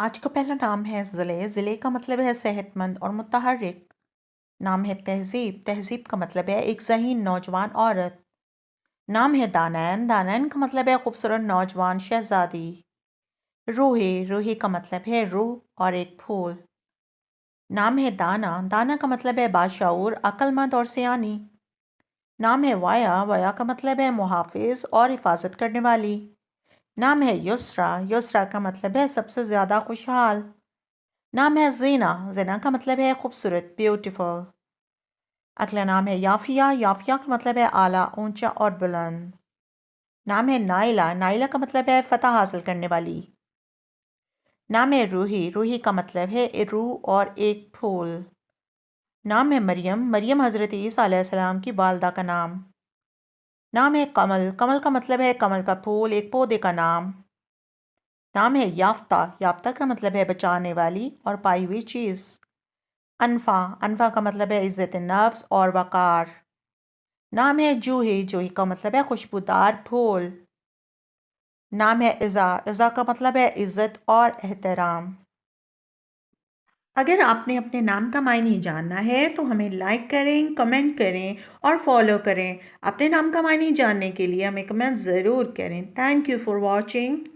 آج کا پہلا نام ہے ضلع۔ ضلع کا مطلب ہے صحت مند اور متحرک۔ نام ہے تہذیب۔ تہذیب کا مطلب ہے ایک ذہین نوجوان عورت۔ نام ہے دانین۔ دانین کا مطلب ہے خوبصورت نوجوان شہزادی۔ روحی۔ روحی کا مطلب ہے روح اور ایک پھول۔ نام ہے دانا۔ دانا کا مطلب ہے باشعور، عقل مند اور سیانی۔ نام ہے وایا۔ وایا کا مطلب ہے محافظ اور حفاظت کرنے والی۔ نام ہے یسرا۔ یسرا کا مطلب ہے سب سے زیادہ خوشحال۔ نام ہے زینا۔ زینا کا مطلب ہے خوبصورت، بیوٹیفل۔ اگلا نام ہے یافیہ۔ یافیہ کا مطلب ہے اعلیٰ، اونچا اور بلند۔ نام ہے نائلہ۔ نائلہ کا مطلب ہے فتح حاصل کرنے والی۔ نام ہے روحی۔ روحی کا مطلب ہے روح اور ایک پھول۔ نام ہے مریم۔ مریم حضرت عیسیٰ علیہ السلام کی والدہ کا نام۔ نام ہے کمل۔ کمل کا مطلب ہے کمل کا پھول، ایک پودے کا نام۔ نام ہے یافتہ۔ یافتہ کا مطلب ہے بچانے والی اور پائی ہوئی چیز۔ انفا۔ انفا کا مطلب ہے عزت نفس اور وقار۔ نام ہے جوہی۔ جوہی کا مطلب ہے خوشبودار پھول۔ نام ہے عزا۔ عزا کا مطلب ہے عزت اور احترام۔ اگر آپ نے اپنے نام کا معنی جاننا ہے تو ہمیں لائک کریں، کمنٹ کریں اور فالو کریں۔ اپنے نام کا معنی جاننے کے لیے ہمیں کمنٹ ضرور کریں۔ Thank you for watching.